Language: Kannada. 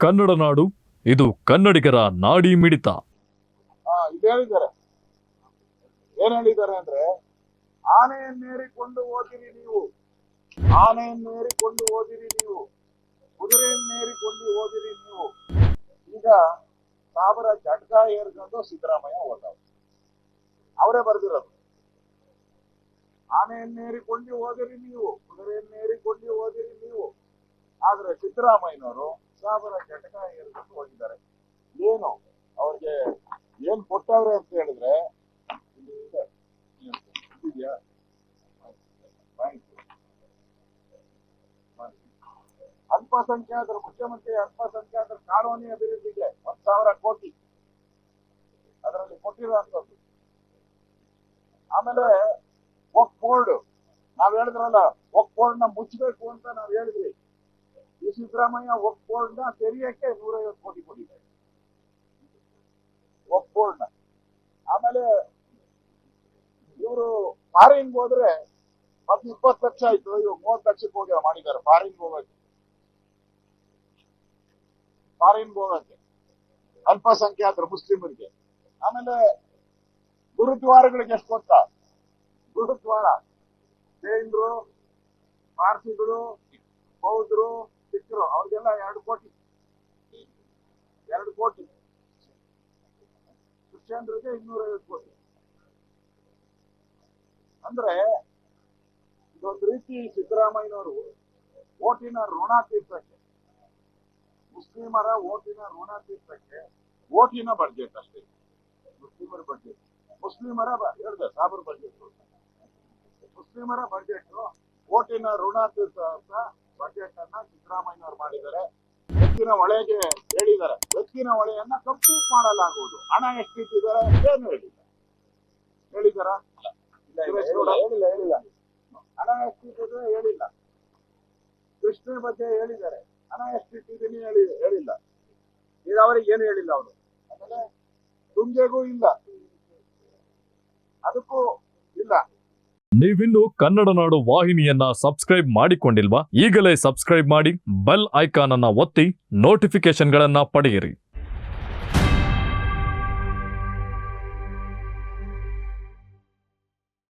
ಕನ್ನಡ ನಾಡು, ಇದು ಕನ್ನಡಿಗರ ನಾಡಿ ಮಿಡಿತ. ಇದು ಹೇಳಿದ್ದಾರೆ. ಏನ್ ಹೇಳಿದ್ದಾರೆ ಅಂದ್ರೆ, ಆನೆಯನ್ನೇರಿಕೊಂಡು ಓದಿರಿ ನೀವು, ಆನೆಯನ್ನೇರಿಕೊಂಡು ಓದಿರಿ ನೀವು, ಕುದುರೆಯನ್ನೇರಿಕೊಂಡು ಓದಿರಿ ನೀವು. ಈಗ ಸಾವಿರ ಜಟ್ಕ ಏರ್ಕೊಂಡು ಸಿದ್ದರಾಮಯ್ಯ ಓದವ್ರು. ಅವರೇ ಬರೆದಿರೋದು. ಆನೆಯನ್ನೇರಿಕೊಂಡು ಓದಿರಿ ನೀವು, ಕುದುರೆಯನ್ನೇರಿಕೊಂಡು ಓದಿರಿ ನೀವು. ಆದ್ರೆ ಸಿದ್ದರಾಮಯ್ಯನವರು ಸಾವಿರ ಜಟಕ ಏರ್ಕೊಂಡು ಹೋಗಿದ್ದಾರೆ. ಏನು ಅವ್ರಿಗೆ ಏನ್ ಕೊಟ್ಟವ್ರೆ ಅಂತ ಹೇಳಿದ್ರೆ, ಅಲ್ಪಸಂಖ್ಯಾತರ ಮುಖ್ಯಮಂತ್ರಿ ಅಲ್ಪಸಂಖ್ಯಾತರ ಕಾನೂನಿ ಅಭಿವೃದ್ಧಿಗೆ 1,000 ಕೋಟಿ ಅದರಲ್ಲಿ ಕೊಟ್ಟಿರುವಂತದ್ದು. ಆಮೇಲೆ ವಕ್ಫ್ ಬೋರ್ಡ್ ನಾವ್ ಹೇಳಿದ್ರಲ್ಲ, ವಕ್ಫ್ ಬೋರ್ಡ್ ನ ಮುಚ್ಚಬೇಕು ಅಂತ ನಾವ್ ಹೇಳಿದ್ರಿ. ಈ ಸಿದ್ದರಾಮಯ್ಯ ವಕ್ಫ್ ಬೋರ್ಡ್ ನ ತೆರೆಯಕ್ಕೆ 150 ಕೋಟಿ ಕೊಟ್ಟಿದ್ದಾರೆ, ವಕ್ಫ್ ಬೋರ್ಡ್ ನ. ಆಮೇಲೆ ಇವರು ಫಾರಿನ್ ಹೋದ್ರೆ ಮತ್ತೆ 20 ಲಕ್ಷ ಆಯ್ತು, ಇವಾಗ 30 ಲಕ್ಷಕ್ಕೆ ಹೋಗಿ ಮಾಡಿದ್ದಾರೆ ಫಾರಿನ್ ಹೋಗಕ್ಕೆ ಅಲ್ಪಸಂಖ್ಯಾತರು ಮುಸ್ಲಿಮರಿಗೆ. ಆಮೇಲೆ ಗುರುದ್ವಾರಗಳಿಗೆ ಎಷ್ಟು ಗೊತ್ತಾ? ಗುರುದ್ವಾರ ಜೈನರು, ಪಾರ್ಸಿಗಳು, ಬೌದ್ಧರು, ಸಿಖ್ರು ಅವ್ರಿಗೆಲ್ಲ 2 ಕೋಟಿ, 2 ಕೋಟಿ. ಕ್ರಿಶ್ಚಿಯನ್ರಿಗೆ 250 ಕೋಟಿ. ಅಂದ್ರೆ ಇದೊಂದು ರೀತಿ ಸಿದ್ದರಾಮಯ್ಯನವರು ಓಟಿನ ಋಣ ತೀರ್ಸಕ್ಕೆ, ಮುಸ್ಲಿಮರ ಓಟಿನ ಋಣ ತೀರ್ಸಕ್ಕೆ ಓಟಿನ ಬಡ್ಜೆಟ್ ಅಷ್ಟೇ. ಮುಸ್ಲಿಮರ ಬಡ್ಜೆಟ್, ಮುಸ್ಲಿಮರ ಹೇಳಿದೆ ಸಾಬರ್ ಬಡ್ಜೆಟ್, ಮುಸ್ಲಿಮರ ಬಡ್ಜೆಟ್ ಓಟಿನ ಋಣ ತೀರ್ಸ ಬಡ್ಜೆಟ್ ಅನ್ನ ಸಿದ್ದರಾಮಯ್ಯನವರು ಮಾಡಿದ್ದಾರೆ. ಎತ್ತಿನ ಹೊಳೆಗೆ ಹೇಳಿದ್ದಾರೆ, ಎತ್ತಿನ ಹೊಳೆಯನ್ನ ಕಂಪ್ಲೀಟ್ ಮಾಡಲಾಗುವುದು. ಹಣ ಎಷ್ಟಿಟ್ಟಿದ್ದಾರೆ ಏನು ಹೇಳಿದಾರ? ಹೇಳಿಲ್ಲ. ಹಣ ಎಷ್ಟಿಟ್ಟಿದ್ರೆ ಹೇಳಿಲ್ಲ. ಕೃಷ್ಣ ಬಗ್ಗೆ ಹೇಳಿದ್ದಾರೆ, ಹಣ ಎಷ್ಟಿಟ್ಟಿದ್ದೀನಿ ಹೇಳಿಲ್ಲ. ಈಗ ಅವರಿಗೆ ಏನು ಹೇಳಿಲ್ಲ ಅವರು. ಆಮೇಲೆ ತುಂಗೆಗೂ ಇಲ್ಲ, ಅದಕ್ಕೂ ಇಲ್ಲ. ನೀವಿನ್ನು ಕನ್ನಡ ನಾಡು ವಾಹಿನಿಯನ್ನ ಸಬ್ಸ್ಕ್ರೈಬ್ ಮಾಡಿಕೊಂಡಿಲ್ವಾ? ಈಗಲೇ ಸಬ್ಸ್ಕ್ರೈಬ್ ಮಾಡಿ, ಬೆಲ್ ಐಕಾನ್ ಅನ್ನ ಒತ್ತಿ ನೋಟಿಫಿಕೇಶನ್ಗಳನ್ನ ಪಡೆಯಿರಿ.